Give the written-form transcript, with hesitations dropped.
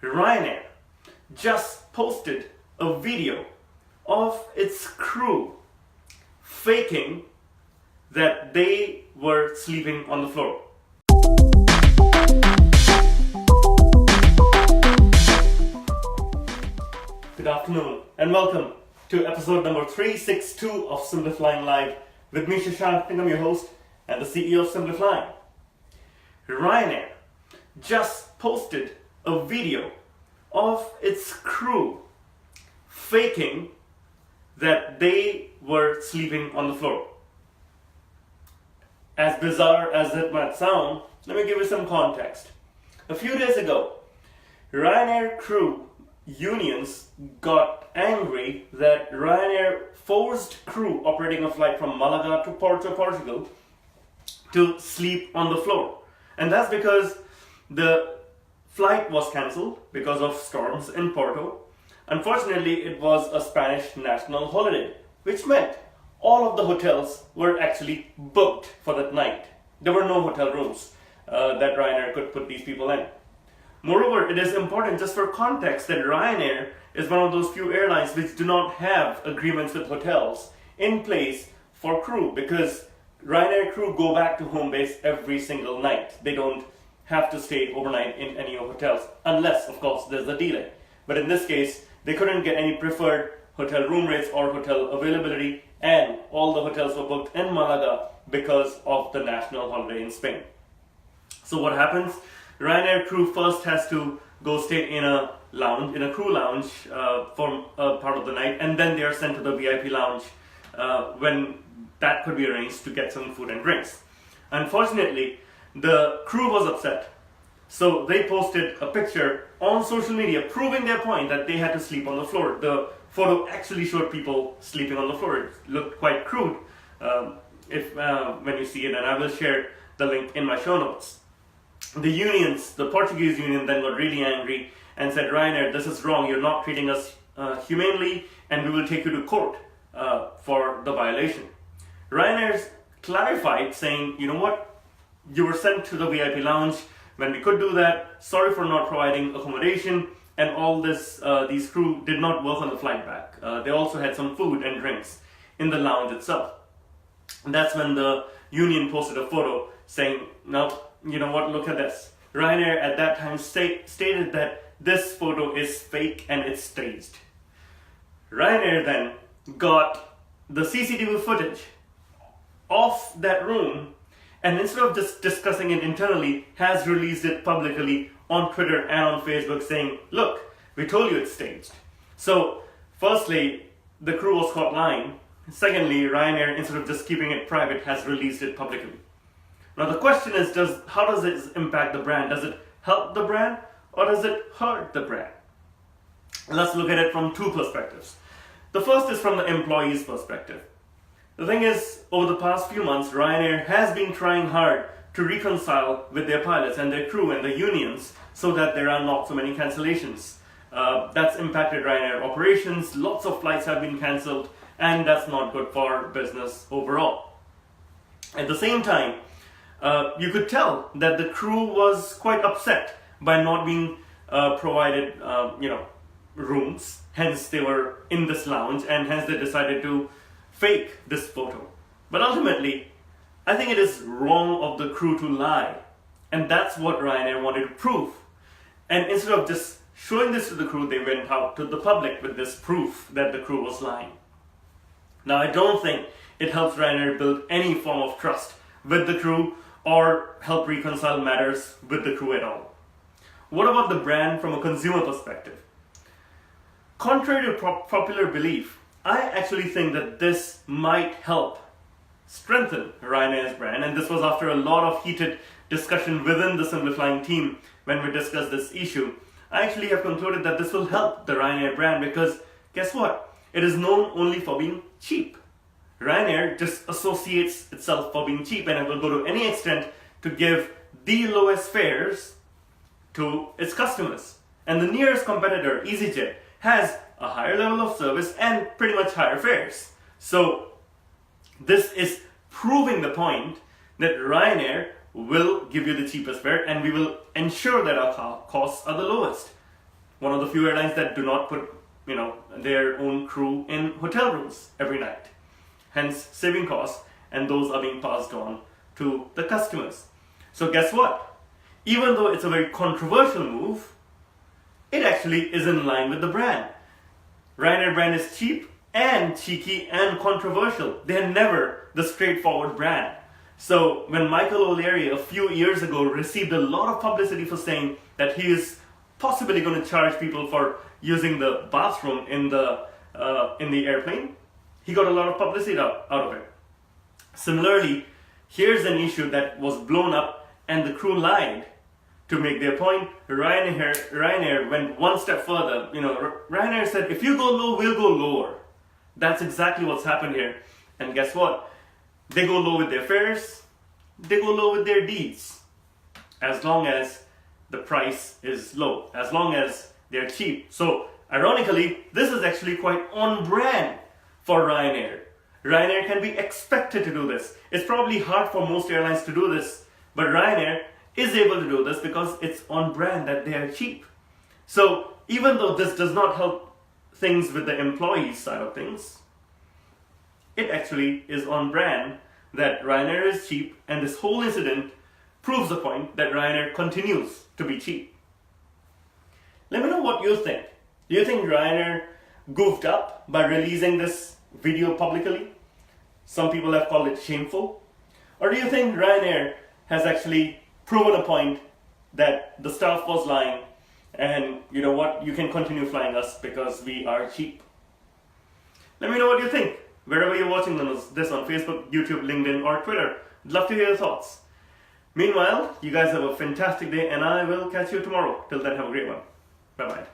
Ryanair just posted a video of its crew faking that they were sleeping on the floor. Good afternoon and welcome to episode number 362 of Simplifying Live with me, Shashank. I'm your host and the CEO of Simplifying. Ryanair just posted a video of its crew faking that they were sleeping on the floor. As bizarre as it might sound, let me give you some context. A few days ago, Ryanair crew unions got angry that Ryanair forced crew operating a flight from Malaga to Porto, Portugal to sleep on the floor. And that's because the flight was cancelled because of storms in Porto. Unfortunately, it was a Spanish national holiday, which meant all of the hotels were actually booked for that night. There were no hotel rooms that Ryanair could put these people in. Moreover, it is important just for context that Ryanair is one of those few airlines which do not have agreements with hotels in place for crew, because Ryanair crew go back to home base every single night. They don't have to stay overnight in any hotels, unless, of course, there's a delay. But in this case, they couldn't get any preferred hotel room rates or hotel availability, and all the hotels were booked in Malaga because of the national holiday in Spain. So what happens? Ryanair crew first has to go stay in a lounge, in a crew lounge for a part of the night, and then they are sent to the VIP lounge when that could be arranged to get some food and drinks. Unfortunately, the crew was upset, so they posted a picture on social media proving their point that they had to sleep on the floor. The photo actually showed people sleeping on the floor. It looked quite crude when you see it, and I will share the link in my show notes. The unions, the Portuguese union, then got really angry and said, Ryanair, this is wrong, you're not treating us humanely, and we will take you to court for the violation. Ryanair clarified, saying, you know what, you were sent to the VIP lounge when we could do that. Sorry for not providing accommodation, and all this. These crew did not work on the flight back. They also had some food and drinks in the lounge itself. And that's when the union posted a photo saying, no, you know what, look at this. Ryanair at that time stated that this photo is fake and it's staged. Ryanair then got the CCTV footage of that room, and instead of just discussing it internally, has released it publicly on Twitter and on Facebook saying, look, we told you it's staged. So, firstly, the crew was caught lying. Secondly, Ryanair, instead of just keeping it private, has released it publicly. Now the question is, how does it impact the brand? Does it help the brand or does it hurt the brand? Let's look at it from two perspectives. The first is from the employee's perspective. The thing is, over the past few months, Ryanair has been trying hard to reconcile with their pilots and their crew and the unions so that there are not so many cancellations. That's impacted Ryanair operations, lots of flights have been cancelled, and that's not good for business overall. At the same time, you could tell that the crew was quite upset by not being provided rooms, hence they were in this lounge, and hence they decided to fake this photo. But ultimately, I think it is wrong of the crew to lie, and that's what Ryanair wanted to prove. And instead of just showing this to the crew, they went out to the public with this proof that the crew was lying. Now, I don't think it helps Ryanair build any form of trust with the crew or help reconcile matters with the crew at all. What about the brand from a consumer perspective? Contrary to popular belief, I actually think that this might help strengthen Ryanair's brand, and this was after a lot of heated discussion within the Simplifying team when we discussed this issue. I actually have concluded that this will help the Ryanair brand because, guess what? It is known only for being cheap. Ryanair just associates itself for being cheap, and it will go to any extent to give the lowest fares to its customers. And the nearest competitor, EasyJet, has a higher level of service and pretty much higher fares. So this is proving the point that Ryanair will give you the cheapest fare and we will ensure that our costs are the lowest. one of the few airlines that do not put, their own crew in hotel rooms every night, hence saving costs, and those are being passed on to the customers. So guess what? Even though it's a very controversial move, it actually is in line with the brand. Ryanair brand is cheap and cheeky and controversial. They're never the straightforward brand. So when Michael O'Leary a few years ago received a lot of publicity for saying that he is possibly going to charge people for using the bathroom in the airplane, he got a lot of publicity out of it. Similarly, here's an issue that was blown up and the crew lied to make their point. Ryanair went one step further. Ryanair said, if you go low, we'll go lower. That's exactly what's happened here. And guess what? They go low with their fares, they go low with their deeds. As long as the price is low, as long as they're cheap. So, ironically, this is actually quite on brand for Ryanair. Ryanair can be expected to do this. It's probably hard for most airlines to do this, but Ryanair is able to do this because it's on brand that they are cheap. So, even though this does not help things with the employee side of things, it actually is on brand that Ryanair is cheap, and this whole incident proves the point that Ryanair continues to be cheap. Let me know what you think. Do you think Ryanair goofed up by releasing this video publicly? Some people have called it shameful. Or do you think Ryanair has actually proven a point that the staff was lying and you know what, you can continue flying us because we are cheap? Let me know what you think. Wherever you're watching this on Facebook, YouTube, LinkedIn, or Twitter, I'd love to hear your thoughts. Meanwhile, you guys have a fantastic day, and I will catch you tomorrow. Till then, have a great one. Bye-bye.